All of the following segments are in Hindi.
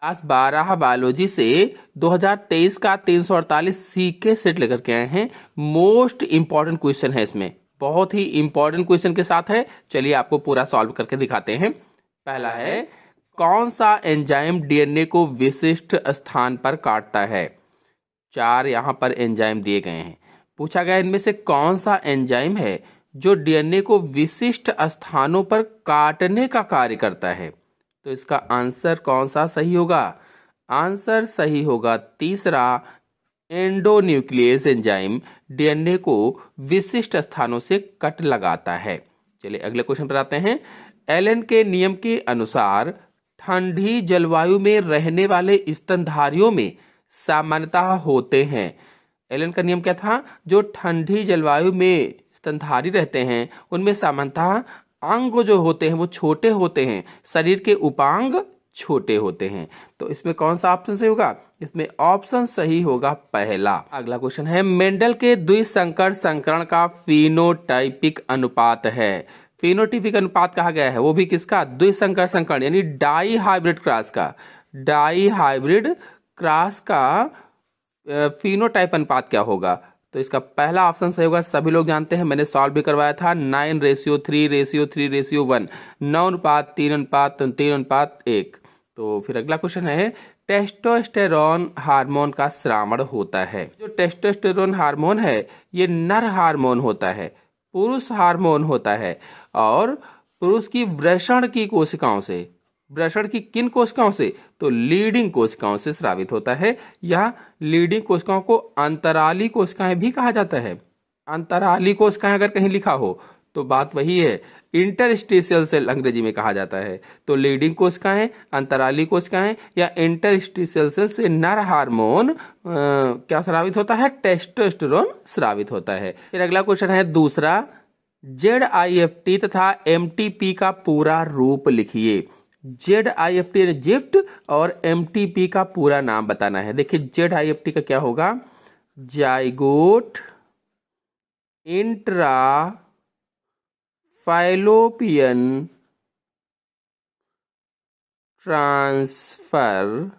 आज 12 बायोलॉजी से 2023 का 348 सीके सेट लेकर के आए हैं। मोस्ट इंपॉर्टेंट क्वेश्चन है, इसमें बहुत ही इंपॉर्टेंट क्वेश्चन के साथ है। चलिए आपको पूरा सॉल्व करके दिखाते हैं। पहला है, कौन सा एंजाइम डीएनए को विशिष्ट स्थान पर काटता है। 4 यहाँ पर एंजाइम दिए गए हैं। पूछा गया इनमें से कौन सा एंजाइम है जो डीएनए को विशिष्ट स्थानों पर काटने का कार्य करता है। तो इसका आंसर कौन सा सही होगा। आंसर सही होगा तीसरा, एंडोन्यूक्लियस एंजाइम डीएनए को विशिष्ट स्थानों से कट लगाता है। चलिए अगले क्वेश्चन पर आते हैं। एलन के नियम के अनुसार ठंडी जलवायु में रहने वाले स्तनधारियों में सामान्यतः होते हैं। एलन का नियम क्या था, जो ठंडी जलवायु में स्तनधारी रहते हैं उनमें सामान्यतः अंग जो होते हैं वो छोटे होते हैं, शरीर के उपांग छोटे होते हैं। तो इसमें कौन सा ऑप्शन सही होगा। इसमें ऑप्शन सही होगा पहला। अगला क्वेश्चन है, मेंडल के द्विसंकर संकरण का फिनोटाइपिक अनुपात है। फिनोटाइपिक अनुपात कहा गया है, वो भी किसका, द्विसंकर संकरण यानी डाई हाइब्रिड क्रॉस का। डाई हाइब्रिड क्रॉस का फिनोटाइप अनुपात क्या होगा। तो इसका पहला ऑप्शन सही होगा। सभी लोग जानते हैं, मैंने सॉल्व भी करवाया था, 9:3:3:1, 9:3:3:1। तो फिर अगला क्वेश्चन है, टेस्टोस्टेरोन हार्मोन का स्रावण होता है। जो टेस्टोस्टेरोन हार्मोन है ये नर हार्मोन होता है, पुरुष हार्मोन होता है, और पुरुष की वृषण की कोशिकाओं से, वृषण की किन कोशिकाओं से, तो लीडिंग कोशिकाओं से स्रावित होता है। यह लीडिंग कोशिकाओं को अंतराली कोशिकाएं भी कहा जाता है। अंतराली कोशिकाएं अगर कहीं लिखा हो तो बात वही है, इंटरस्टिशियल सेल अंग्रेजी में कहा जाता है। तो लीडिंग कोशिकाएं, अंतराली कोशिकाएं या इंटरस्टिशियल सेल से नर हार्मोन क्या स्रावित होता है, टेस्टोस्टेरोन स्रावित होता है। फिर अगला क्वेश्चन है दूसरा, ZIFT तथा MTP का पूरा रूप लिखिए। ZIFT जिफ्ट और MTP का पूरा नाम बताना है। देखिए ZIFT का क्या होगा, zygote intra fallopian transfer,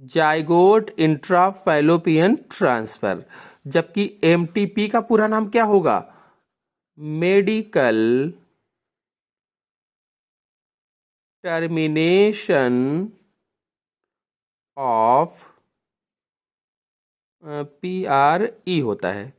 zygote intra fallopian transfer. जबकि MTP का पूरा नाम क्या होगा, मेडिकल टर्मिनेशन ऑफ PRE होता है,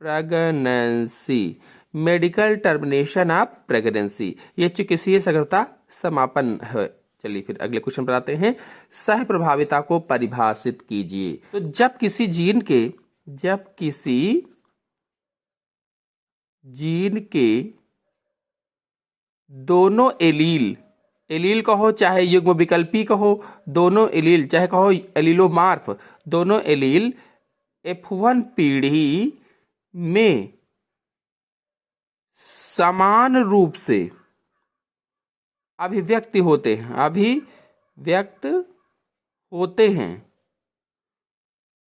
pregnancy, medical termination of pregnancy. ये चिकित्सीय सगर्भता समापन है। चलिए फिर अगले क्वेश्चन पर आते हैं, सह प्रभाविता को परिभाषित कीजिए। तो जब किसी जीन के दोनों एलील कहो चाहे युग्म विकल्पी कहो, दोनों एलील चाहे कहो एलीलोमार्फ, दोनों एलील F1 पीढ़ी में समान रूप से अभिव्यक्त होते हैं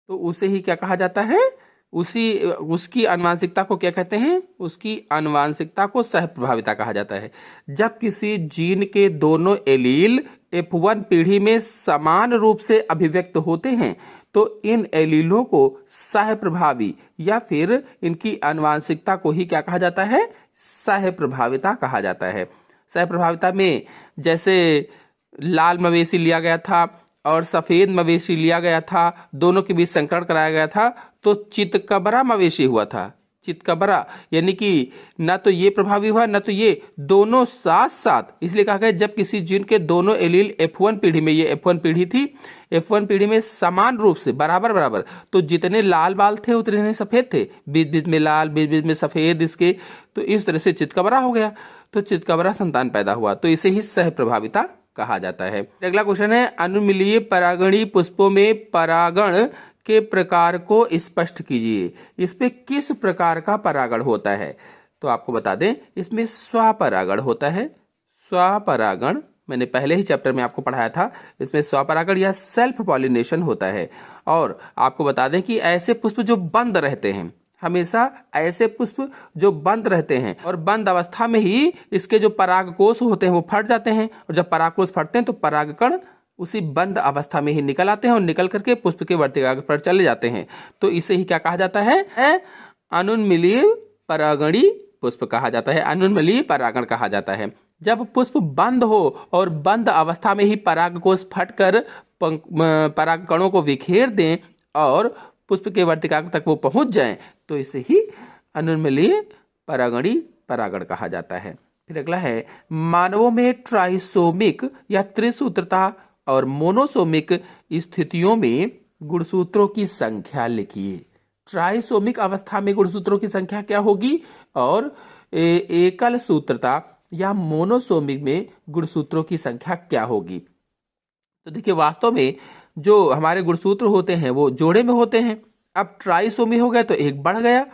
तो उसे ही क्या कहा जाता है, उसकी आनुवांशिकता को क्या कहते हैं, उसकी आनुवांशिकता को सह प्रभाविता कहा जाता है। जब किसी जीन के दोनों एलील F1 पीढ़ी में समान रूप से अभिव्यक्त होते हैं तो इन एलीलों को सह प्रभावी या फिर इनकी आनुवांशिकता को ही क्या कहा जाता है, सह प्रभाविता कहा जाता है। सह प्रभाविता में जैसे लाल मवेशी लिया गया था और सफेद मवेशी लिया गया था, दोनों के बीच संकरण कराया गया था तो चितकबरा मवेशी हुआ था। चितकबरा यानी कि ना तो ये प्रभावी हुआ ना तो ये, दोनों साथ साथ। इसलिए कहा गया जब किसी जीन के दोनों एलील F1 पीढ़ी में, ये F1 पीढ़ी थी, F1 पीढ़ी में समान रूप से बराबर, तो जितने लाल बाल थे उतने सफेद थे, बीच बीच में लाल बीच बीच में सफेद इसके, तो इस तरह से चितकबरा हो गया, तो चितकबरा संतान पैदा हुआ, तो इसे ही सह प्रभाविता कहा जाता है। अगला क्वेश्चन है, अनुमिलीय परागणी पुष्पों में परागण के प्रकार को स्पष्ट कीजिए। इसमें किस प्रकार का परागण होता है। तो आपको बता दें, इसमें स्वपरागण होता है। स्वपरागण मैंने पहले ही चैप्टर में आपको पढ़ाया था, इसमें स्वपरागण या सेल्फ पॉलिनेशन होता है। और आपको बता दें कि ऐसे पुष्प जो बंद रहते हैं, हमेशा ऐसे पुष्प जो बंद रहते हैं और बंद अवस्था में ही इसके जो परागकोश होते हैं वो फट जाते हैं, और जब परागकोश फटते हैं तो परागकण उसी बंद अवस्था में ही निकल आते हैं और निकल करके पुष्प के वर्तिकाग्र पर चले जाते हैं। तो इसे ही क्या कहा जाता है? अनुन्मीलिय परागणी पुष्प कहा जाता है, अनुन्मीलिय परागण कहा जाता है। जब पुष्प बंद हो और बंद अवस्था में ही परागकोश फटकर परागकणों को बिखेर दें और पुष्प के वर्तिकाग्र तक वो पहुंच जाएं, तो इसे ही अनुन्मीलिय परागणी परागण कहा जाता है। फिर अगला है, मानवों में ट्राइसोमिक या त्रिसूत्रता और मोनोसोमिक स्थितियों में गुणसूत्रों की संख्या लिखिए। ट्राइसोमिक अवस्था में गुणसूत्रों की संख्या क्या होगी और एकल सूत्रता या मोनोसोमिक में गुणसूत्रों की संख्या क्या होगी? तो देखिए, वास्तव में जो हमारे गुणसूत्र होते हैं वो जोड़े में होते हैं। अब ट्राइसोमी हो गया तो एक बढ़ गया,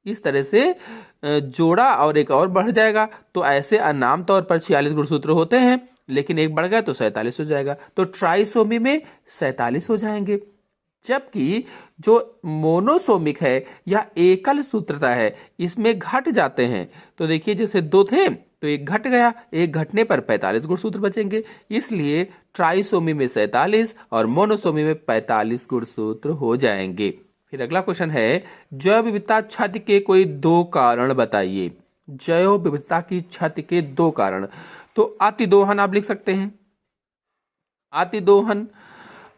इस तरह से जोड़ा और एक और बढ़ जाएगा। तो ऐसे अनाम तौर पर 46 गुणसूत्र होते हैं, लेकिन एक बढ़ गया तो 47 हो जाएगा। तो ट्राइसोमी में 47 हो जाएंगे। जबकि जो मोनोसोमिक है या एकल सूत्रता है, इसमें घट जाते हैं। तो देखिए, जैसे 2 थे तो एक घट गया, एक घटने पर 45 गुणसूत्र बचेंगे। इसलिए ट्राइसोमी में 47 और मोनोसोमी में 45 गुणसूत्र हो जाएंगे। फिर अगला क्वेश्चन है, जैव विविधता क्षति के कोई 2 कारण बताइए। जैव विविधता की क्षति के 2 कारण। तो अतिदोहन आप लिख सकते हैं।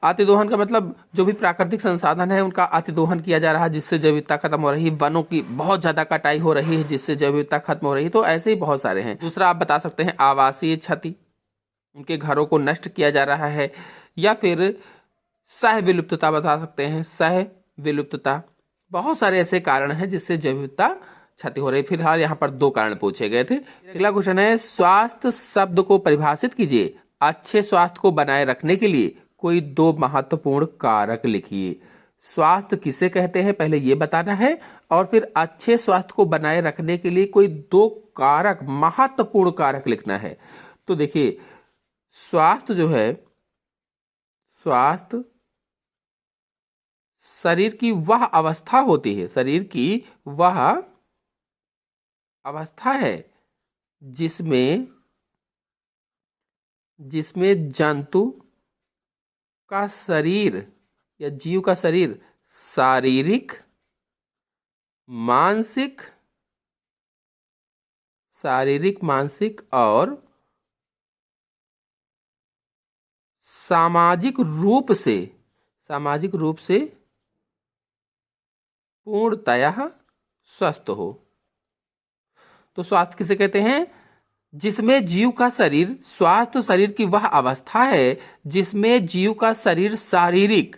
अतिदोहन का मतलब जो भी प्राकृतिक संसाधन है उनका अतिदोहन किया जा रहा है, जिससे जैव विविधता खत्म हो रही है। वनों की बहुत ज्यादा कटाई हो रही है, जिससे जैव विविधता खत्म हो रही है। तो ऐसे ही बहुत सारे हैं। दूसरा आप बता सकते हैं आवासीय क्षति, उनके घरों को नष्ट किया जा रहा है। या फिर सह विलुप्तता बता सकते हैं, सह विलुप्तता। बहुत सारे ऐसे कारण हैं जिससे जैव विविधता क्षति हो रही है। फिलहाल यहाँ पर 2 कारण पूछे गए थे। अगला क्वेश्चन है, स्वास्थ्य शब्द को परिभाषित कीजिए। अच्छे स्वास्थ्य को बनाए रखने के लिए कोई 2 महत्वपूर्ण कारक लिखिए। स्वास्थ्य किसे कहते हैं पहले ये बताना है, और फिर अच्छे स्वास्थ्य को बनाए रखने के लिए कोई 2 कारक, महत्वपूर्ण कारक लिखना है। तो देखिए, स्वास्थ्य जो है, स्वास्थ्य शरीर की वह अवस्था होती है, शरीर की वह अवस्था है जिसमें जंतु का शरीर या जीव का शरीर शारीरिक, मानसिक और सामाजिक रूप से पूर्णतः स्वस्थ हो। तो स्वास्थ्य किसे कहते हैं? जिसमें जीव का शरीर, स्वास्थ्य शरीर की वह अवस्था है जिसमें जीव का शरीर शारीरिक,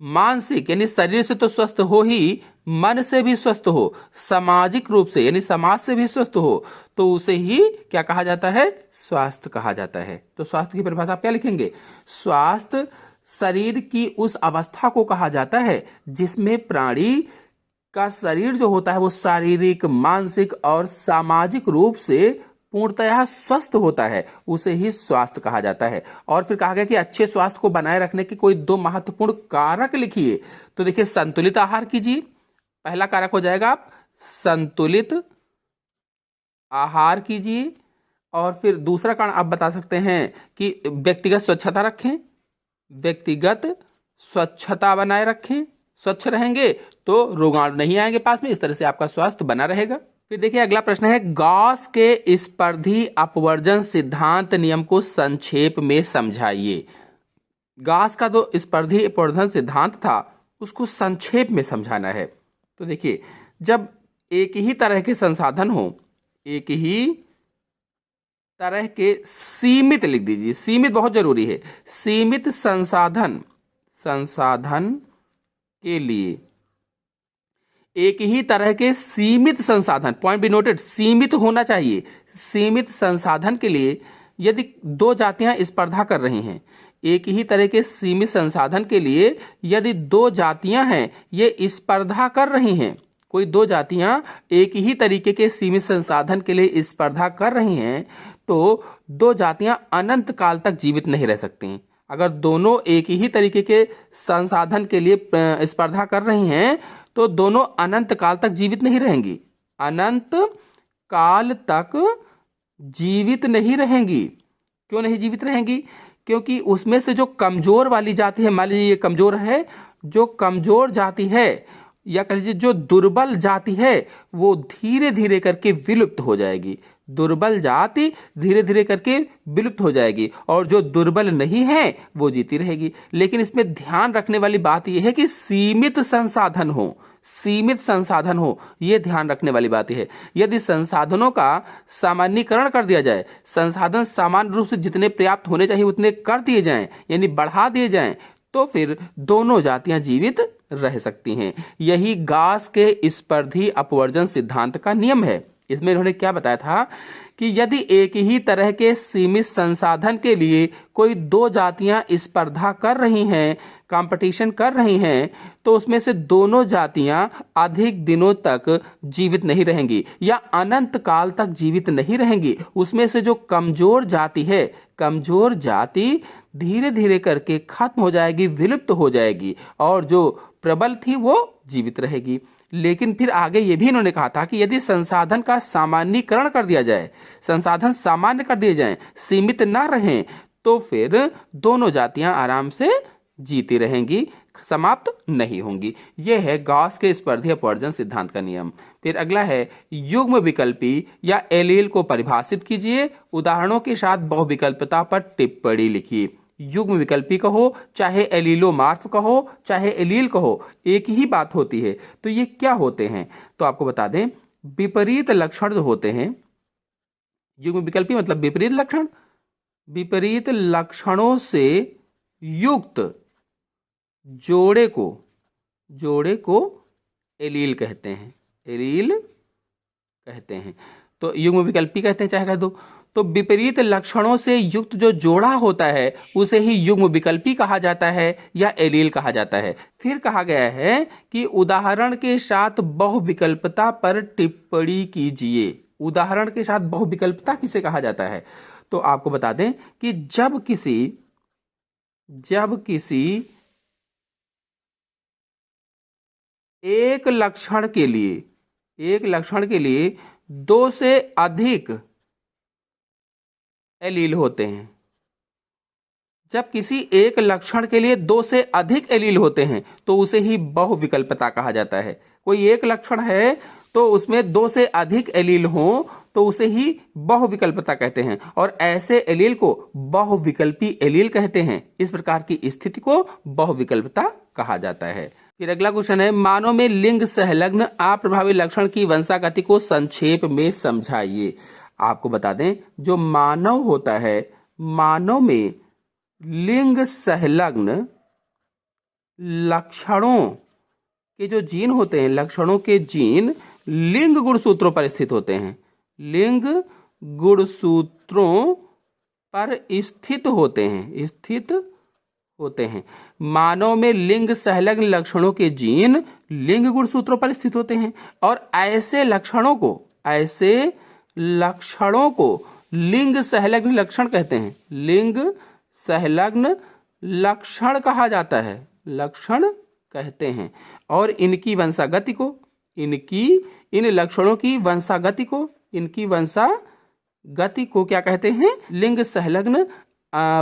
मानसिक यानी शरीर से तो स्वस्थ हो ही, मन से भी स्वस्थ हो, सामाजिक रूप से यानी समाज से भी स्वस्थ हो, तो उसे ही क्या कहा जाता है? स्वास्थ्य कहा जाता है। तो स्वास्थ्य की परिभाषा आप क्या लिखेंगे? स्वास्थ्य शरीर की उस अवस्था को कहा जाता है जिसमें प्राणी का शरीर जो होता है वो शारीरिक, मानसिक और सामाजिक रूप से पूर्णतः स्वस्थ होता है, उसे ही स्वास्थ्य कहा जाता है। और फिर कहा गया कि अच्छे स्वास्थ्य को बनाए रखने के कोई 2 महत्वपूर्ण कारक लिखिए। तो देखिए, संतुलित आहार कीजिए, पहला कारक हो जाएगा। आप संतुलित आहार कीजिए। और फिर दूसरा कारण आप बता सकते हैं कि व्यक्तिगत स्वच्छता रखें, व्यक्तिगत स्वच्छता बनाए रखें। स्वच्छ रहेंगे तो रोगाणु नहीं आएंगे पास में, इस तरह से आपका स्वास्थ्य बना रहेगा। फिर देखिए, अगला प्रश्न है, गॉस के स्पर्धी अपवर्जन सिद्धांत नियम को संक्षेप में समझाइए। गॉस का जो स्पर्धी अपवर्जन सिद्धांत था उसको संक्षेप में समझाना है। तो देखिए, जब एक ही तरह के संसाधन हो, एक ही तरह के सीमित, लिख दीजिए, सीमित बहुत जरूरी है, सीमित संसाधन के लिए एक ही तरह के सीमित संसाधन, पॉइंट बी नोटेड, सीमित होना चाहिए। सीमित संसाधन के लिए यदि 2 जातियां स्पर्धा कर रही हैं, एक ही तरह के सीमित संसाधन के लिए यदि 2 जातियां हैं ये स्पर्धा कर रही हैं, कोई 2 जातियां एक ही तरीके के सीमित संसाधन के लिए स्पर्धा कर रही हैं, तो 2 जातियां अनंत काल तक जीवित नहीं रह सकती। अगर दोनों एक ही तरीके के संसाधन के लिए स्पर्धा कर रही हैं तो दोनों अनंत काल तक जीवित नहीं रहेंगी, अनंत काल तक जीवित नहीं रहेंगी। क्यों नहीं जीवित रहेंगी? क्योंकि उसमें से जो कमजोर वाली जाति है, मान लीजिए ये कमजोर है, जो कमजोर जाति है या कह लीजिए जो दुर्बल जाति है वो धीरे धीरे करके विलुप्त हो जाएगी। दुर्बल जाति धीरे धीरे करके विलुप्त हो जाएगी और जो दुर्बल नहीं है वो जीती रहेगी। लेकिन इसमें ध्यान रखने वाली बात यह है कि सीमित संसाधन हो, सीमित संसाधन हो, यह ध्यान रखने वाली बात है। यदि संसाधनों का सामान्यीकरण कर दिया जाए, संसाधन सामान्य रूप से जितने पर्याप्त होने चाहिए उतने कर दिए जाएं, यानी बढ़ा दिए जाएं, तो फिर दोनों जातियां जीवित रह सकती हैं। यही गास के स्पर्धी अपवर्जन सिद्धांत का नियम है। इसमें इन्होंने क्या बताया था कि यदि एक ही तरह के सीमित संसाधन के लिए कोई दो जातियां स्पर्धा कर रही हैं, कंपटीशन कर रही हैं, तो उसमें से दोनों जातियां अधिक दिनों तक जीवित नहीं रहेंगी या अनंत काल तक जीवित नहीं रहेंगी। उसमें से जो कमजोर जाति है, कमजोर जाति धीरे धीरे करके खत्म हो जाएगी, विलुप्त हो जाएगी, और जो प्रबल थी वो जीवित रहेगी। लेकिन फिर आगे ये भी इन्होंने कहा था कि यदि संसाधन का सामान्यीकरण कर दिया जाए, संसाधन सामान्य कर दिए जाएं, सीमित ना रहें, तो फिर दोनों जातियां आराम से जीती रहेंगी, समाप्त नहीं होंगी। यह है गॉस के स्पर्धी अपवर्जन सिद्धांत का नियम। फिर अगला है युग्म विकल्पी या एलील को परिभाषित कीजिए, उदाहरणों के साथ बहुविकल्पता पर टिप्पणी लिखिए। युग्म विकल्पी कहो, चाहे एलीलोमार्फ कहो, चाहे एलील कहो, एक ही बात होती है। तो ये क्या होते हैं? तो आपको बता दें, विपरीत लक्षण जो होते हैं, युग्म विकल्पी मतलब विपरीत लक्षण, विपरीत लक्षणों से युक्त जोड़े को एलील कहते हैं, एलील कहते हैं। तो युग्म विकल्पी कहते हैं, चाहे कह दो। तो विपरीत लक्षणों से युक्त जो जोड़ा होता है उसे ही युग्म विकल्पी कहा जाता है या एलील कहा जाता है। फिर कहा गया है कि उदाहरण के साथ बहुविकल्पता पर टिप्पणी कीजिए। उदाहरण के साथ बहुविकल्पता किसे कहा जाता है? तो आपको बता दें कि जब किसी एक लक्षण के लिए दो से अधिक एलील होते हैं, जब किसी एक लक्षण के लिए दो से अधिक एलील होते हैं तो उसे ही बहुविकल्पता कहा जाता है। कोई एक लक्षण है तो उसमें दो से अधिक एलील हो तो उसे ही बहुविकल्पता कहते हैं, और ऐसे एलील को बहुविकल्पी एलील कहते हैं। इस प्रकार की स्थिति को बहुविकल्पता कहा जाता है। फिर अगला क्वेश्चन है, मानव में लिंग संलग्न अप्रभावी लक्षण की वंशागति को संक्षेप में समझाइए। आपको बता दें, जो मानव होता है, मानव में लिंग संलग्न लक्षणों के जो जीन होते हैं, लक्षणों के जीन लिंग गुणसूत्रों पर स्थित होते हैं, लिंग गुणसूत्रों पर स्थित होते हैं। मानव में लिंग संलग्न लक्षणों के जीन लिंग गुणसूत्रों पर स्थित होते हैं, और ऐसे लक्षणों को लिंग संलग्न लक्षण कहते हैं। लिंग संलग्न लक्षण कहा जाता है, लक्षण कहते हैं। और इनकी वंशागति को, इन लक्षणों की वंशागति को क्या कहते हैं? लिंग संलग्न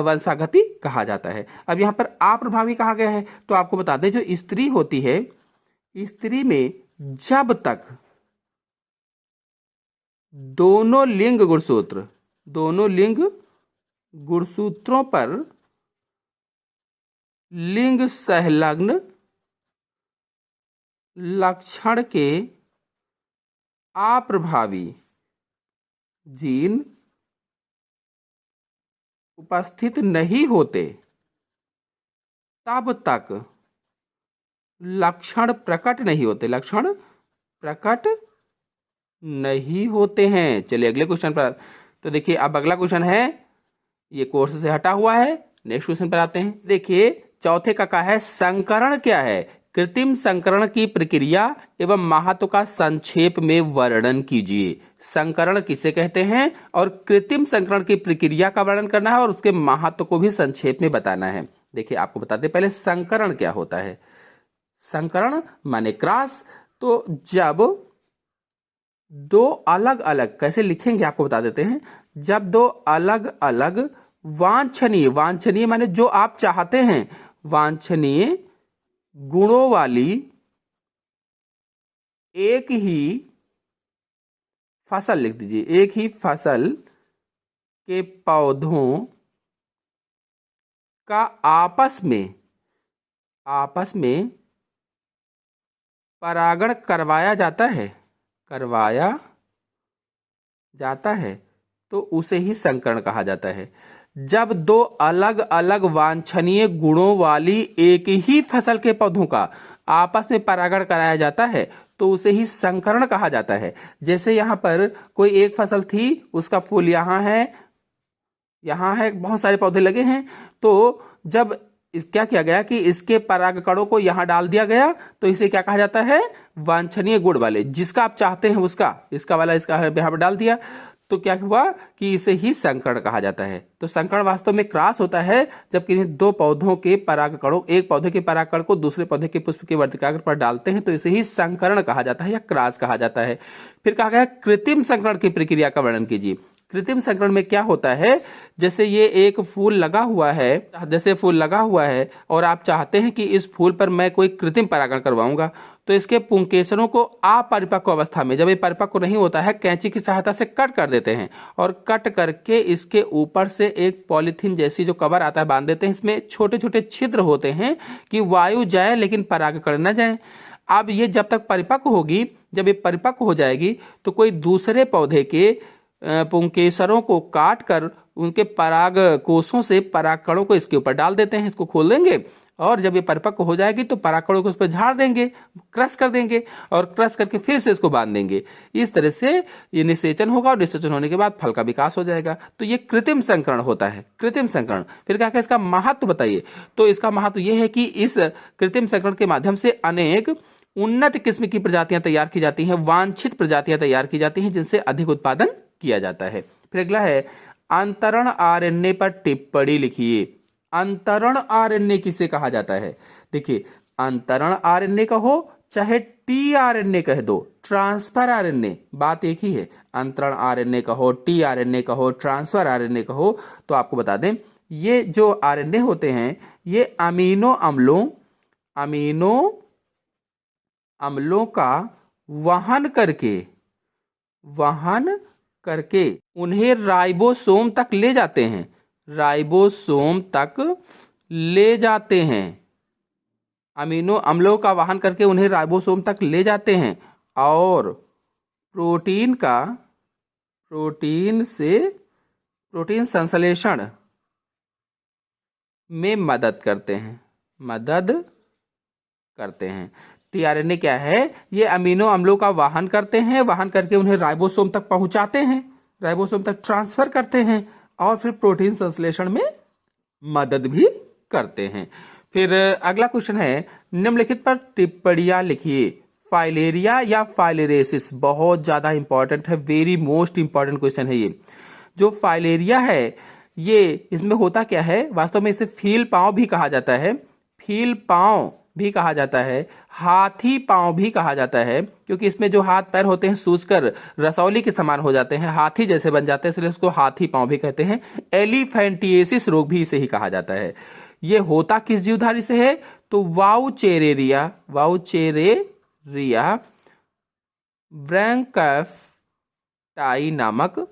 वंशागति कहा जाता है। अब यहाँ पर अप्रभावी कहा गया है, तो आपको बता दें, जो स्त्री होती है, स्त्री में जब तक दोनों लिंग गुणसूत्रों पर लिंग संलग्न लक्षण के अप्रभावी जीन उपस्थित नहीं होते, तब तक लक्षण प्रकट नहीं होते हैं। चलिए अगले क्वेश्चन पर। तो देखिए, अब अगला क्वेश्चन है, ये कोर्स से हटा हुआ है, नेक्स्ट क्वेश्चन पर आते हैं। देखिए चौथे का है, संकरण क्या है? कृत्रिम संकरण की प्रक्रिया एवं महत्व का संक्षेप में वर्णन कीजिए। संकरण किसे कहते हैं और कृत्रिम संकरण की प्रक्रिया का वर्णन करना है और उसके महत्व को भी संक्षेप में बताना है। देखिए आपको बताते हैं, पहले संकरण क्या होता है। संकरण माने क्रॉस। तो जब दो अलग अलग, कैसे लिखेंगे आपको बता देते हैं, जब दो अलग अलग वांछनीय, वांछनीय माने जो आप चाहते हैं, वांछनीय गुणों वाली एक ही फसल, लिख दीजिए, एक ही फसल के पौधों का आपस में परागण करवाया जाता है, तो उसे ही संकरण कहा जाता है। जब दो अलग अलग वांछनीय गुणों वाली एक ही फसल के पौधों का आपस में परागण कराया जाता है, तो उसे ही संकरण कहा जाता है। जैसे यहां पर कोई एक फसल थी, उसका फूल यहां है, बहुत सारे पौधे लगे हैं, तो जब क्या किया गया कि इसके परागकणों को यहां डाल दिया गया, तो इसे क्या कहा जाता है, वांछनीय गुण वाले, जिसका आप चाहते हैं उसका, इसका वाला इसका यहां पर डाल दिया, तो क्या हुआ कि इसे ही संकरण कहा जाता है। तो संकरण वास्तव में क्रॉस होता है, जब किन्हीं दो पौधों के परागकणों, एक पौधे के परागकण को दूसरे पौधे के पुष्प के वर्तिकाग्र पर डालते हैं, तो इसे ही संकरण कहा जाता है या क्रॉस कहा जाता है। फिर कहा गया कृत्रिम संकरण की प्रक्रिया का वर्णन कीजिए। कृत्रिम संकरण में क्या होता है, जैसे ये एक फूल लगा हुआ है, और आप चाहते हैं कि इस फूल पर मैं कोई कृत्रिम परागण करवाऊंगा, तो इसके पुंकेसरों को अपरिपक्व अवस्था में, जब ये परिपक्व नहीं होता है, कैंची की सहायता से कट कर देते हैं, और कट करके इसके ऊपर से एक पॉलीथीन जैसी जो कवर आता है बांध देते हैं। इसमें छोटे छोटे छिद्र होते हैं कि वायु जाए लेकिन परागकण न जाए। अब ये जब तक परिपक्व होगी, जब ये परिपक्व हो जाएगी, तो कोई दूसरे पौधे के पुंकेसरों को काट कर उनके पराग कोषों से परागकणों को इसके ऊपर डाल देते हैं। इसको खोल देंगे, और जब ये परिपक्व हो जाएगी तो परागकणों को उस पर झाड़ देंगे, क्रश कर देंगे, और क्रश करके फिर से इसको बांध देंगे। इस तरह से ये निषेचन होगा, और निषेचन होने के बाद फल का विकास हो जाएगा। तो ये कृत्रिम संकरण होता है, कृत्रिम संकरण। फिर क्या इसका महत्व बताइए। तो इसका महत्व ये है कि इस कृत्रिम संकरण के माध्यम से अनेक उन्नत किस्म की प्रजातियां तैयार की जाती हैं, वांछित प्रजातियां तैयार की जाती हैं, जिनसे अधिक उत्पादन किया जाता है। फिर अगला है अंतरण आरएनए पर टिप्पणी लिखिए। अंतरण आरएनए किसे कहा जाता है? देखिए, अंतरण आरएनए कहो चाहे टीआरएनए कह दो, ट्रांसफर आरएनए, बात एक ही है। अंतरण आरएनए कहो, टीआरएनए कहो, ट्रांसफर आरएनए कहो, तो आपको बता दें, ये जो आरएनए होते हैं, ये अमीनो अम्लों का वहन करके उन्हें राइबोसोम तक ले जाते हैं, राइबोसोम तक ले जाते हैं। अमीनो अम्लों का वहन करके उन्हें राइबोसोम तक ले जाते हैं, और प्रोटीन संश्लेषण में मदद करते हैं। टीआरएनए क्या है? ये अमीनो अम्लों का वहन करते हैं, वहन करके उन्हें राइबोसोम तक पहुंचाते हैं, राइबोसोम तक ट्रांसफर करते हैं, और फिर प्रोटीन संश्लेषण में मदद भी करते हैं। फिर अगला क्वेश्चन है, निम्नलिखित पर टिप्पणियां लिखिए। फाइलेरिया या फाइलेरेसिस बहुत ज्यादा इंपॉर्टेंट है, वेरी मोस्ट इंपॉर्टेंट क्वेश्चन है ये। जो फाइलेरिया है, ये इसमें होता क्या है, वास्तव में इसे फील पांव भी कहा जाता है, फील पांव भी कहा जाता है, हाथी पांव भी कहा जाता है, क्योंकि इसमें जो हाथ पैर होते हैं सूजकर रसौली के समान हो जाते हैं, हाथी जैसे बन जाते हैं, इसलिए उसको हाथी पांव भी कहते हैं। एलिफेंटिएसिस रोग भी इसे ही कहा जाता है। ये होता किस जीवधारी से है? तो वाउचेरेरिया ब्रैंकैफ्टाई नामक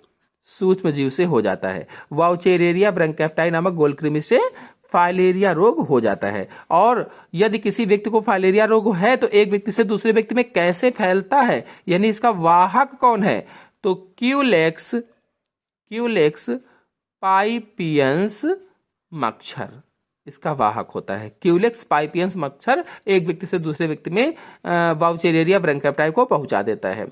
सूक्ष्म जीव से हो जाता है। वाउचेरेरिया ब्रैंकैफ्टाई नामक गोलकृमि से फाइलेरिया रोग हो जाता है। और यदि किसी व्यक्ति को फाइलेरिया रोग है, तो एक व्यक्ति से दूसरे व्यक्ति में कैसे फैलता है, यानी इसका वाहक कौन है? तो क्यूलेक्स पाइपियंस मच्छर इसका वाहक होता है। क्यूलेक्स पाइपियंस मच्छर एक व्यक्ति से दूसरे व्यक्ति में वाउचेरेरिया ब्रैंकैफ्टाई को पहुंचा देता है।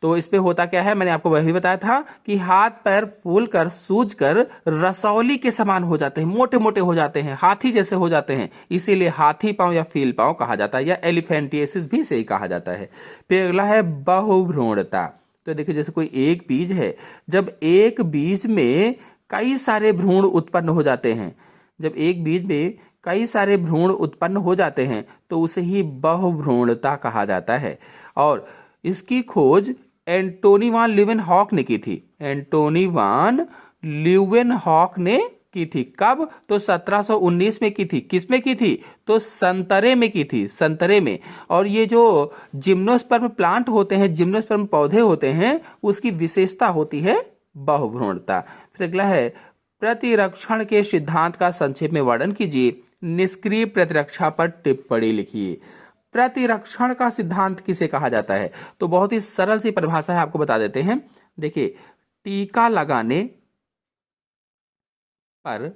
तो इस पे होता क्या है, मैंने आपको वह भी बताया था कि हाथ पैर फूलकर सूजकर रसौली के समान हो जाते हैं, मोटे मोटे हो जाते हैं, हाथी जैसे हो जाते हैं, इसीलिए हाथी पांव या फील पांव कहा जाता है, या एलिफेंटिएसिस भी से ही कहा जाता है। फिर अगला है बहुभ्रूणता। तो देखिए, जैसे कोई एक बीज है, जब एक बीज में कई सारे भ्रूण उत्पन्न हो जाते हैं, जब एक बीज में कई सारे भ्रूण उत्पन्न हो जाते हैं तो उसे ही बहुभ्रूणता कहा जाता है। और इसकी खोज एंटोनी वान ल्यूवेनहॉक ने की थी। एंटोनी वान ल्यूवेनहॉक ने की थी। कब? तो 1719 में की थी। किसमें की थी? तो संतरे में की थी, संतरे में। और ये जो जिम्नोस्पर्म प्लांट होते हैं, जिम्नोस्पर्म पौधे होते हैं, उसकी विशेषता होती है बहुभ्रूणता। फिर अगला है, प्रतिरक्षण के सिद्धांत का संक्षेप में वर्णन कीजिए। निष्क्रिय प्रतिरक्षा पर टिप्पणी लिखिए। प्रतिरक्षण का सिद्धांत किसे कहा जाता है? तो बहुत ही सरल सी परिभाषा है, आपको बता देते हैं। देखिए, टीका लगाने पर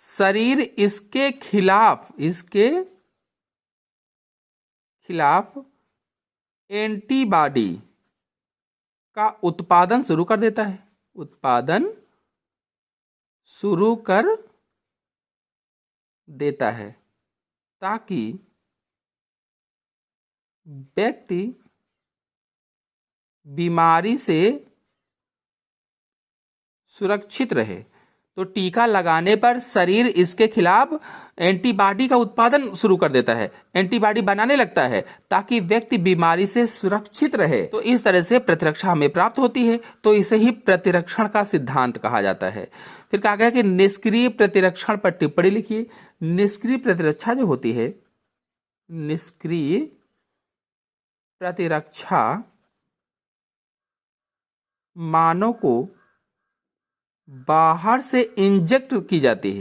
शरीर इसके खिलाफ एंटीबॉडी का उत्पादन शुरू कर देता है। उत्पादन शुरू कर देता है ताकि व्यक्ति बीमारी से सुरक्षित रहे। तो टीका लगाने पर शरीर इसके खिलाफ एंटीबॉडी का उत्पादन शुरू कर देता है, एंटीबॉडी बनाने लगता है ताकि व्यक्ति बीमारी से सुरक्षित रहे। तो इस तरह से प्रतिरक्षा हमें प्राप्त होती है। तो इसे ही प्रतिरक्षण का सिद्धांत कहा जाता है। फिर कहा गया कि निष्क्रिय प्रतिरक्षण पर टिप्पणी लिखिए। निष्क्रिय प्रतिरक्षा जो होती है, निष्क्रिय प्रतिरक्षा मानव को बाहर से इंजेक्ट की जाती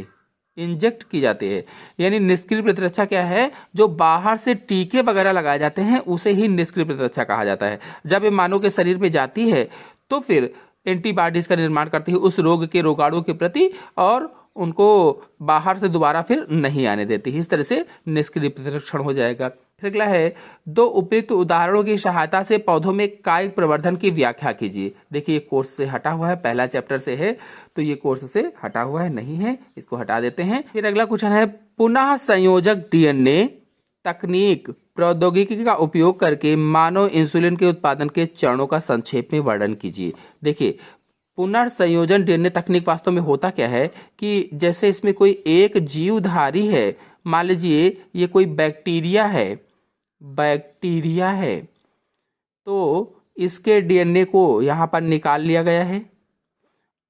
है। यानी निष्क्रिय प्रतिरक्षा क्या है? जो बाहर से टीके वगैरह लगाए जाते हैं उसे ही निष्क्रिय प्रतिरक्षा कहा जाता है। जब ये मानव के शरीर में जाती है तो फिर एंटीबॉडीज का निर्माण करती है उस रोग के रोगाणु के प्रति और उनको बाहर से दोबारा फिर नहीं आने देती है। इस तरह से निष्क्रिय प्रतिरक्षण हो जाएगा। फिर अगला है, दो उपयुक्त उदाहरणों की सहायता से पौधों में कायिक प्रवर्धन की व्याख्या कीजिए। देखिए, ये कोर्स से हटा हुआ है, पहला चैप्टर से है, तो ये कोर्स से हटा हुआ है, नहीं है, इसको हटा देते हैं। फिर अगला क्वेश्चन है, पुनः संयोजक डीएनए तकनीक प्रौद्योगिकी का उपयोग करके मानव इंसुलिन के उत्पादन के चरणों का संक्षेप में वर्णन कीजिए। देखिए, पुनर्संयोजन डीएनए तकनीक वास्तव में होता क्या है कि जैसे इसमें कोई एक जीवधारी है, मान लीजिए ये कोई बैक्टीरिया है, तो इसके डीएनए को यहाँ पर निकाल लिया गया है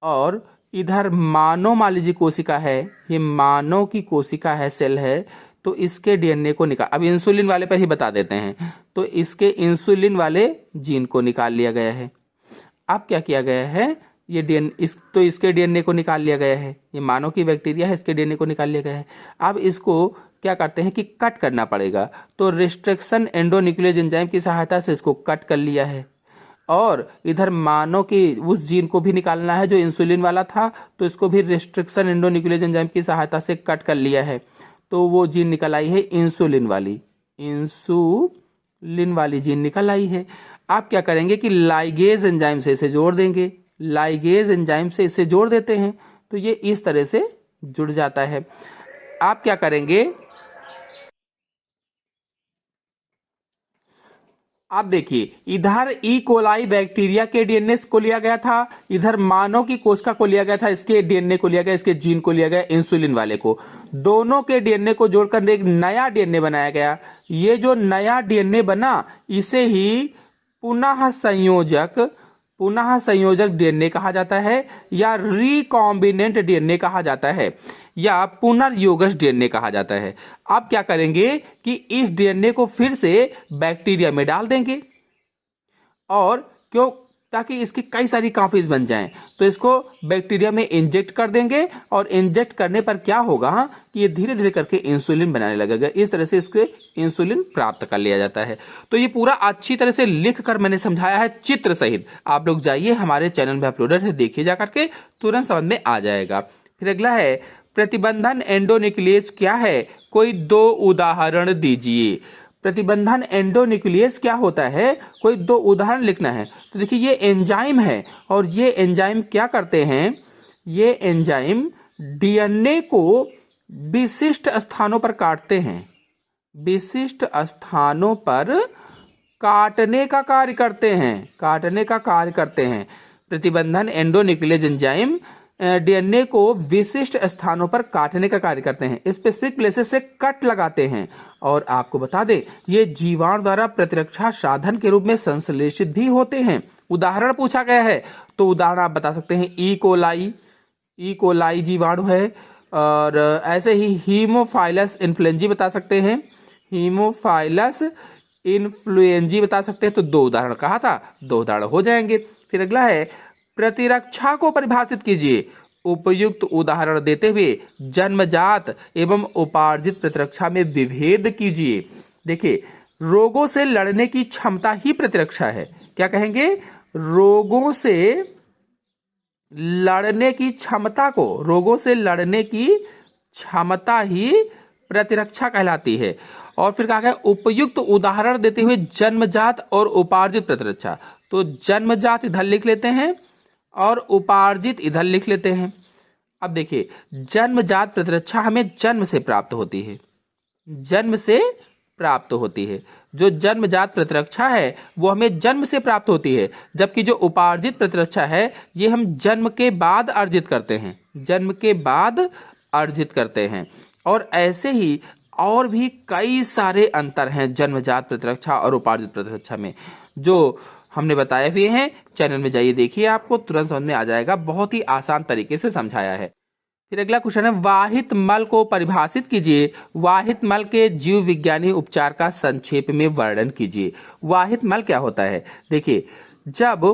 और इधर मानव, मान लीजिए कोशिका है, ये मानव की कोशिका है, सेल है, तो इसके डीएनए को निकाल, अब इंसुलिन वाले पर ही बता देते हैं, तो इसके इंसुलिन वाले जीन को निकाल लिया गया है। अब क्या किया गया है, ये तो इसके डीएनए को निकाल लिया गया है, ये मानव की बैक्टीरिया है, इसके डीएनए को निकाल लिया गया है। अब इसको क्या करते हैं कि कट करना पड़ेगा, तो रिस्ट्रिक्शन एंडोन्यूक्लियस एंजाइम की सहायता से इसको कट कर लिया है। और इधर मानव की उस जीन को भी निकालना है जो इंसुलिन वाला था, तो इसको भी रिस्ट्रिक्शन एंडोन्यूक्लियस एंजाइम की सहायता से कट कर लिया है। तो वो जीन निकल आई है इंसुलिन वाली जीन निकल आई है। आप क्या करेंगे कि लाइगेज एंजाइम से इसे जोड़ देंगे, लाइगेज एंजाइम से इसे जोड़ देते हैं, तो ये इस तरह से जुड़ जाता है। आप क्या करेंगे, आप देखिए, इधर ई कोलाई बैक्टीरिया के डीएनए को लिया गया था, इधर मानव की कोशिका को लिया गया था, इसके डीएनए को लिया गया, इसके जीन को लिया गया इंसुलिन वाले को, दोनों के डीएनए को जोड़कर एक नया डीएनए बनाया गया। ये जो नया डीएनए बना इसे ही पुनः संयोजक डीएनए कहा जाता है, या रिकॉम्बिनेंट डीएनए कहा जाता है, या पुनर्योगश डीएनए कहा जाता है। आप क्या करेंगे कि इस डीएनए को फिर से बैक्टीरिया में डाल देंगे, और क्यों, ताकि इसकी कई सारी कॉपीज बन जाएं, तो इसको बैक्टीरिया में इंजेक्ट कर देंगे, और इंजेक्ट करने पर क्या होगा कि ये धीरे धीरे करके इंसुलिन बनाने लगेगा। इस तरह से इसको इंसुलिन प्राप्त कर लिया जाता है। तो ये पूरा अच्छी तरह से लिख कर मैंने समझाया है चित्र सहित। आप लोग जाइए, हमारे चैनल में अपलोडेड है, देखिए जा करके, तुरंत समझ में आ जाएगा। फिर अगला है, प्रतिबंधन एंडोन्यूक्लियस क्या है, कोई दो उदाहरण दीजिए। प्रतिबंधन एंडोन्यूक्लियस क्या होता है, कोई दो उदाहरण लिखना है। तो देखिए, ये एंजाइम है, और ये एंजाइम क्या करते हैं, ये एंजाइम डीएनए को विशिष्ट स्थानों पर काटते हैं, विशिष्ट स्थानों पर काटने का कार्य करते हैं, प्रतिबंधन एंडोन्यूक्लियस डीएनए को विशिष्ट स्थानों पर काटने का कार्य करते हैं, स्पेसिफिक प्लेसेस से कट लगाते हैं। और आपको बता दें ये जीवाणु द्वारा प्रतिरक्षा साधन के रूप में संश्लेषित भी होते हैं। उदाहरण पूछा गया है तो उदाहरण आप बता सकते हैं ई कोलाई जीवाणु है, और ऐसे ही हीमोफाइलस इन्फ्लुएंजी बता सकते हैं, हीमोफाइलस इन्फ्लुएंजी बता सकते हैं। तो 2 उदाहरण कहा था, 2 उदाहरण हो जाएंगे। फिर अगला है प्रतिरक्षा को परिभाषित कीजिए। उपयुक्त उदाहरण देते हुए जन्मजात एवं उपार्जित प्रतिरक्षा में विभेद कीजिए। देखिए रोगों से लड़ने की क्षमता ही प्रतिरक्षा है। क्या कहेंगे? रोगों से लड़ने की क्षमता को, रोगों से लड़ने की क्षमता ही प्रतिरक्षा कहलाती है। और फिर कहा गया उपयुक्त उदाहरण देते हुए जन्मजात और उपार्जित प्रतिरक्षा। तो जन्मजात इधर लिख लेते हैं और उपार्जित इधर लिख लेते हैं। अब देखिए जन्मजात प्रतिरक्षा हमें जन्म से प्राप्त होती है, जन्म से प्राप्त होती है। जो जन्मजात प्रतिरक्षा है वो हमें जन्म से प्राप्त होती है, जबकि जो उपार्जित प्रतिरक्षा है ये हम जन्म के बाद अर्जित करते हैं, जन्म के बाद अर्जित करते हैं। और ऐसे ही और भी कई सारे अंतर हैं जन्मजात प्रतिरक्षा और उपार्जित प्रतिरक्षा में, जो हमने बताए हुए हैं। चैनल में जाइए देखिए, आपको तुरंत समझ में आ जाएगा, बहुत ही आसान तरीके से समझाया है। फिर अगला क्वेश्चन है वाहित मल को परिभाषित कीजिए। वाहित मल के जीव विज्ञानी उपचार का संक्षेप में वर्णन कीजिए। वाहित मल क्या होता है? देखिए जब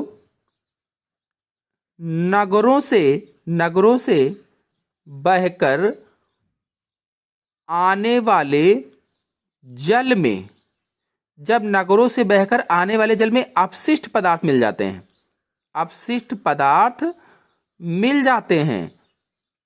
नगरों से बहकर आने वाले जल में, जब नगरों से बहकर आने वाले जल में अपशिष्ट पदार्थ मिल जाते हैं, अपशिष्ट पदार्थ मिल जाते हैं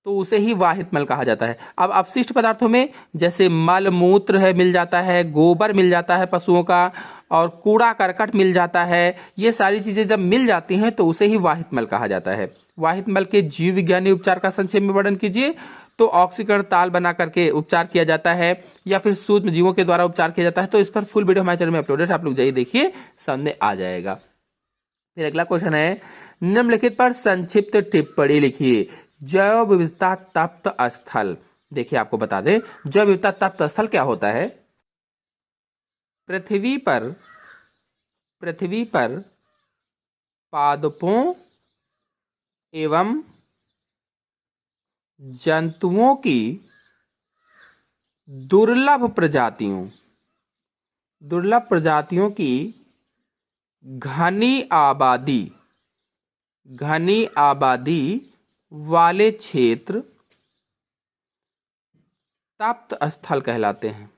तो उसे ही वाहित मल कहा जाता है। अब अपशिष्ट पदार्थों में जैसे मल मूत्र है मिल जाता है, गोबर मिल जाता है पशुओं का, और कूड़ा करकट मिल जाता है। ये सारी चीजें जब मिल जाती हैं तो उसे ही वाहित मल कहा जाता है। वाहित मल के जीव विज्ञानी उपचार का संक्षेप में वर्णन कीजिए। तो ऑक्सीकरण ताल बना करके उपचार किया जाता है या फिर सूक्ष्म जीवों के द्वारा उपचार किया जाता है। तो इस पर फुल वीडियो हमारे चैनल में अपलोडेड है, आप लोग जाइए देखिए, सामने आ जाएगा। फिर अगला क्वेश्चन है निम्नलिखित पर संक्षिप्त टिप्पणी लिखिए। जैव विविधता तप्त स्थल। देखिए आपको बता दें जैव विविधता तप्त स्थल क्या होता है। पृथ्वी पर पादपों एवं जंतुओं की दुर्लभ प्रजातियों की घनी आबादी वाले क्षेत्र तप्त स्थल कहलाते हैं।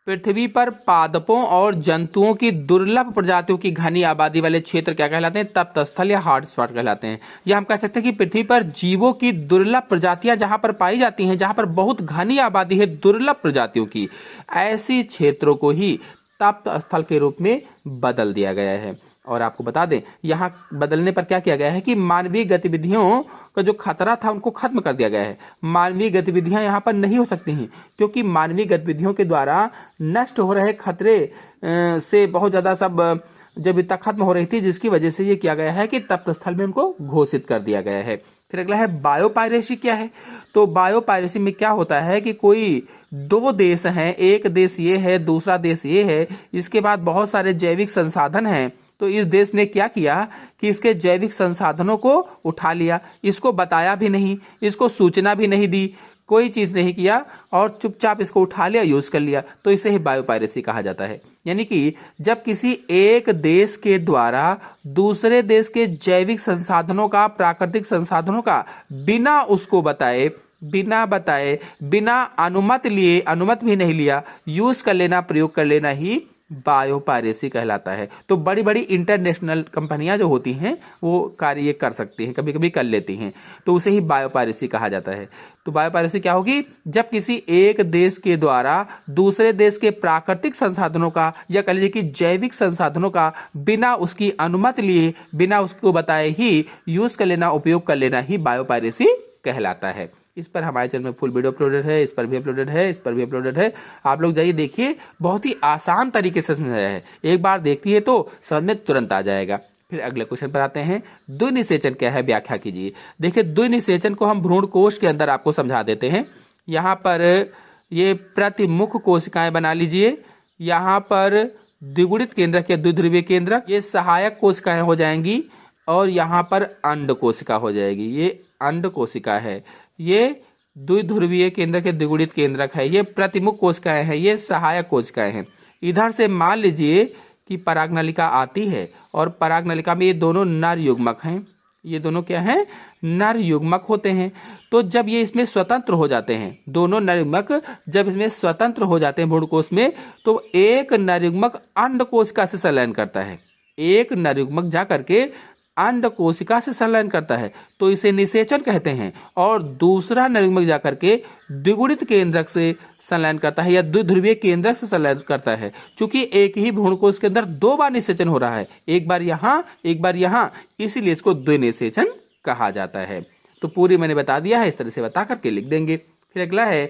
पृथ्वी पर पादपों और जंतुओं की दुर्लभ प्रजातियों की घनी आबादी वाले क्षेत्र क्या कहलाते हैं? तप्त स्थल या हॉट स्पॉट कहलाते हैं। या हम कह सकते हैं कि पृथ्वी पर जीवों की दुर्लभ प्रजातियां जहां पर पाई जाती हैं, जहां पर बहुत घनी आबादी है दुर्लभ प्रजातियों की, ऐसी क्षेत्रों को ही तप्त स्थल के रूप में बदल दिया गया है। और आपको बता दें यहाँ बदलने पर क्या किया गया है कि मानवीय गतिविधियों का जो खतरा था उनको खत्म कर दिया गया है। मानवीय गतिविधियां यहाँ पर नहीं हो सकती हैं, क्योंकि मानवीय गतिविधियों के द्वारा नष्ट हो रहे खतरे से बहुत ज्यादा सब जब इतना खत्म हो रही थी, जिसकी वजह से ये किया गया है कि तप्त स्थल में उनको घोषित कर दिया गया है। फिर अगला है बायोपायरेसी क्या है। तो बायोपायरेसी में क्या होता है कि कोई 2 देश हैं, एक देश ये है दूसरा देश ये है, इसके बाद बहुत सारे जैविक संसाधन हैं, तो इस देश ने क्या किया कि इसके जैविक संसाधनों को उठा लिया, इसको बताया भी नहीं, इसको सूचना भी नहीं दी, कोई चीज नहीं किया और चुपचाप इसको उठा लिया, यूज कर लिया, तो इसे ही बायोपायरेसी कहा जाता है। यानी कि जब किसी एक देश के द्वारा दूसरे देश के जैविक संसाधनों का, प्राकृतिक संसाधनों का बिना उसको बताए, बिना अनुमति लिए, अनुमति भी नहीं लिया, यूज कर लेना, प्रयोग कर लेना ही बायोपायरेसी कहलाता है। तो बड़ी बड़ी इंटरनेशनल कंपनियां जो होती हैं वो कार्य ये कर सकती हैं, कभी कभी कर लेती हैं, तो उसे ही बायोपायरेसी कहा जाता है। तो बायोपायरेसी क्या होगी? जब किसी एक देश के द्वारा दूसरे देश के प्राकृतिक संसाधनों का या कह लीजिए कि जैविक संसाधनों का बिना उसकी अनुमति लिए, बिना उसको बताए ही यूज कर लेना, उपयोग कर लेना ही बायोपायरेसी कहलाता है। इस पर हमारे चैनल में फुल वीडियो अपलोडेड है, इस पर भी अपलोडेड है, इस पर भी अपलोडेड है, आप लोग जाइए देखिए, बहुत ही आसान तरीके से समझाया है। एक बार देखिए तो समझ में तुरंत आ जाएगा। फिर अगले क्वेश्चन पर आते हैं, द्विनिषेचन क्या है, व्याख्या कीजिए। देखिए द्विनिषेचन को हम भ्रूण कोश के अंदर आपको समझा देते हैं। यहाँ पर ये प्रतिमुख कोशिकाएं बना लीजिए, यहाँ पर द्विगुणित केंद्रक या द्विध्रुवीय केंद्रक, ये सहायक कोशिकाएं हो जाएंगी और यहाँ पर अंड कोशिका हो जाएगी। ये अंड कोशिका है, ये द्विध्रुवीय केंद्रक या द्विगुणित केंद्रक है, ये प्रतिमुख कोशिकाएं हैं, ये सहायक कोशिकाएं हैं। इधर से मान लीजिए कि परागनलिका आती है और परागनलिका में ये दोनों नर युग्मक हैं, ये दोनों क्या हैं, नर युग्मक होते हैं। तो जब ये इसमें स्वतंत्र हो जाते हैं, दोनों नर युग्मक जब इसमें स्वतंत्र हो जाते हैं भ्रूणकोश में, तो एक नर युग्मक अंड कोशिका से संलयन करता है, एक नर युग्मक जाकर के अंड कोशिका से संलयन करता है, तो इसे निषेचन कहते हैं। और दूसरा नर युग्मक जाकर के द्विगुणित केंद्रक से संलयन करता है या द्विध्रुवीय केंद्रक से संलयन करता है। चूंकि एक ही भ्रूणकोश के अंदर दो बार निषेचन हो रहा है, एक बार यहाँ एक बार यहाँ, इसीलिए इसको द्विनिषेचन कहा जाता है। तो पूरी मैंने बता दिया है, इस तरह से बता करके लिख देंगे। फिर अगला है,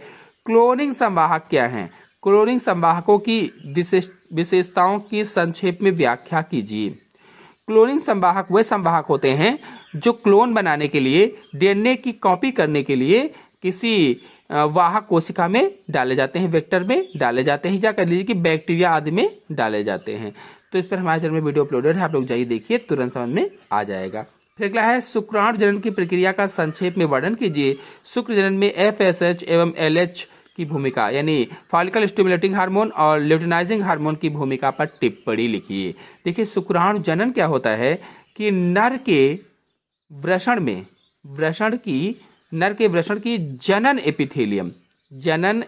क्लोनिंग संवाहक क्या है। क्लोनिंग संवाहकों की विशेषताओं की संक्षेप में व्याख्या कीजिए। क्लोनिंग संवाहक वे संवाहक होते हैं जो क्लोन बनाने के लिए, डीएनए की कॉपी करने के लिए किसी वाहक कोशिका में डाले जाते हैं, वेक्टर में डाले जाते हैं, या कह लीजिए कि बैक्टीरिया आदि में डाले जाते हैं। तो इस पर हमारे चैनल में वीडियो अपलोडेड है, आप लोग जाइए देखिए, तुरंत समझ में आ जाएगा। फिर अगला है, शुक्राणु जनन की प्रक्रिया का संक्षेप में वर्णन कीजिए। शुक्र जनन में FSH एवं LH की भूमिका, यानी फॉलिकल स्टिमुलेटिंग हार्मोन और ल्यूटिनाइजिंग हार्मोन की भूमिका पर टिप्पणी लिखिए। देखिए शुक्राणु जनन क्या होता है कि नर के वृषण की जनन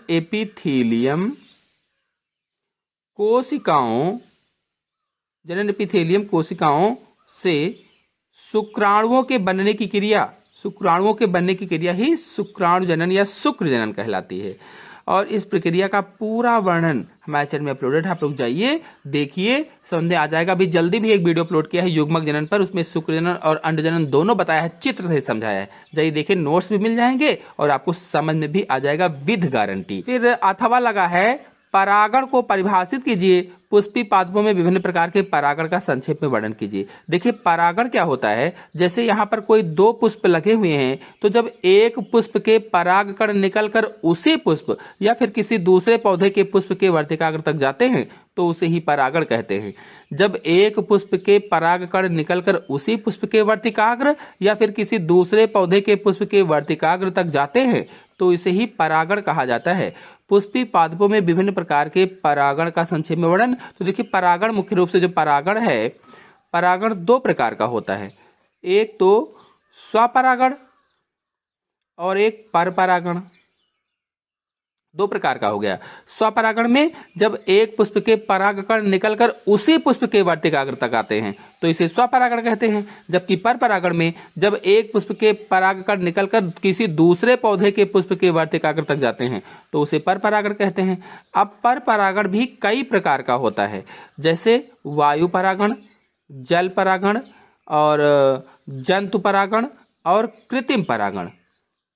एपिथेलियम कोशिकाओं से शुक्राणुओं के बनने की क्रिया ही शुक्राणु जनन या शुक्र जनन कहलाती है। और इस प्रक्रिया का पूरा वर्णन हमारे चैनल में अपलोडेड है, आप लोग जाइए देखिए, समझ में आ जाएगा। अभी जल्दी भी एक वीडियो अपलोड किया है युग्मक जनन पर, उसमें शुक्र जनन और अंड जनन दोनों बताया है, चित्र से समझाया है। जाइए देखिए, नोट्स भी मिल जाएंगे और आपको समझ में भी आ जाएगा विद गारंटी। फिर अथवा लगा है, परागण को परिभाषित कीजिए। पुष्पी पादपों में विभिन्न प्रकार के परागण का संक्षेप में वर्णन कीजिए। देखिए परागण क्या होता है, जैसे यहाँ पर कोई दो पुष्प लगे हुए हैं, तो जब एक पुष्प के परागकण निकलकर उसी पुष्प या फिर किसी दूसरे पौधे के पुष्प के वर्तिकाग्र तक जाते हैं तो उसे ही परागण कहते हैं। जब एक पुष्प के परागकण निकलकर उसी पुष्प के वर्तिकाग्र या फिर किसी दूसरे पौधे के पुष्प के वर्तिकाग्र तक जाते हैं तो इसे ही परागण कहा जाता है। पुष्पी पादपों में विभिन्न प्रकार के परागण का संक्षेप में वर्णन। तो देखिए परागण, मुख्य रूप से जो परागण है, परागण दो प्रकार का होता है, एक तो स्वपरागण और एक परपरागण, दो प्रकार का हो गया। स्वपरागण में जब एक पुष्प के परागकण निकलकर उसी पुष्प के वर्तिकाग्र तक आते हैं तो इसे स्वपरागण कहते हैं। जबकि परपरागण में जब एक पुष्प के परागकण निकलकर किसी दूसरे पौधे के पुष्प के वर्तिकाग्र तक जाते हैं तो उसे परपरागण कहते हैं। अब परपरागण भी कई प्रकार का होता है, जैसे वायु परागण, जल परागण और जंतु परागण और कृत्रिम परागण,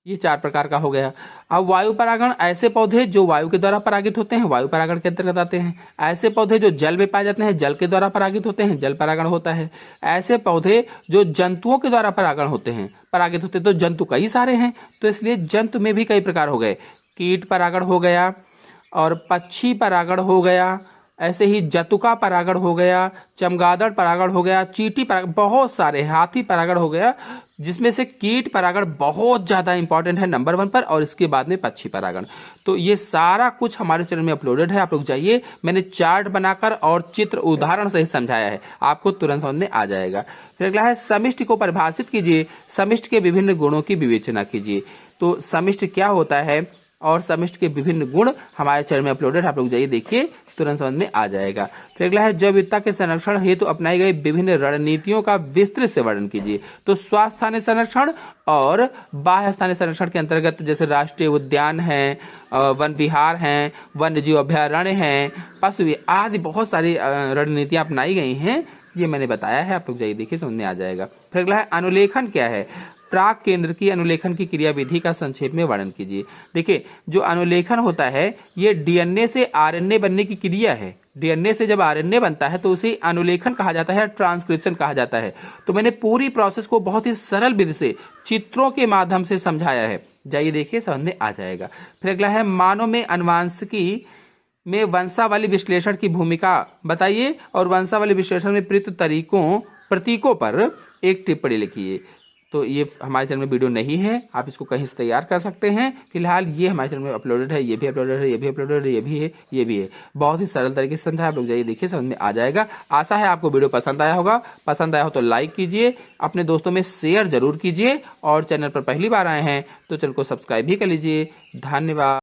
ये चार प्रकार का हो गया। अब वायु परागण ऐसे पौधे जो वायु के द्वारा परागित होते हैं, वायु परागण के अंतर्गत आते हैं। ऐसे पौधे जो जल में पाए जाते हैं, जल के द्वारा परागित होते हैं, जल परागण होता है। ऐसे पौधे जो जंतुओं के द्वारा परागण होते हैं, परागित होते हैं, तो जंतु कई सारे हैं, तो इसलिए जंतु में भी कई प्रकार हो गए। कीट परागण हो गया और पक्षी परागण हो गया, ऐसे ही जतुका परागण हो गया, चमगादड़ परागण हो गया, चींटी परागण, बहुत सारे, हाथी परागण हो गया, जिसमें से कीट परागण बहुत ज्यादा इंपॉर्टेंट है नंबर 1 पर, और इसके बाद में पक्षी परागण। तो ये सारा कुछ हमारे चैनल में अपलोडेड है, आप लोग जाइए, मैंने चार्ट बनाकर और चित्र उदाहरण सहित समझाया है, आपको तुरंत समझ में आ जाएगा। फिर अगला है, समिष्टि को परिभाषित कीजिए, समिष्टि के विभिन्न गुणों की विवेचना कीजिए। तो समिष्टि क्या होता है और समिष्टि के विभिन्न गुण हमारे चैनल में अपलोडेड, आप लोग जाइए देखिए, तुरंत समझ में आ जाएगा। फिर अगला है, जैव विविधता के संरक्षण हेतु अपनाई गई विभिन्न रणनीतियों का विस्तृत से वर्णन कीजिए। तो स्वास्थ्य संरक्षण और बाह्य स्थानीय संरक्षण के अंतर्गत जैसे राष्ट्रीय उद्यान है, वन विहार हैं, वन्य जीव अभ्यारण्य हैं, पशु आदि बहुत सारी रणनीतियां अपनाई गई हैं, ये मैंने बताया है, आप लोग जाइए देखिए, समझ में आ जाएगा। फिर अगला है, अनुलेखन क्या है, प्राग केंद्र की अनुलेखन की क्रियाविधि का संक्षेप में वर्णन कीजिए। देखिए जो अनुलेखन होता है ये डीएनए से आरएनए बनने की क्रिया है, डीएनए से जब आरएनए बनता है तो उसे अनुलेखन कहा जाता है, ट्रांसक्रिप्शन कहा जाता है। तो मैंने पूरी प्रोसेस को बहुत ही सरल विधि से चित्रों के माध्यम से समझाया है, जाइए देखिए, समझ में आ जाएगा। फिर अगला है मानव में अनुवांशिकी में वंशावली विश्लेषण की भूमिका बताइए और वंशावली विश्लेषण में प्रतीकों पर एक टिप्पणी लिखिए। तो ये हमारे चैनल में वीडियो नहीं है, आप इसको कहीं से तैयार कर सकते हैं। फिलहाल ये हमारे चैनल में अपलोडेड है, ये भी अपलोडेड है, ये भी अपलोडेड है, ये भी है, ये भी है। बहुत ही सरल तरीके से समझा, आप लोग जाइए देखिए, समझ में आ जाएगा। आशा है आपको वीडियो पसंद आया होगा। पसंद आया हो तो लाइक कीजिए, अपने दोस्तों में शेयर जरूर कीजिए और चैनल पर पहली बार आए हैं तो चैनल को सब्सक्राइब भी कर लीजिए। धन्यवाद।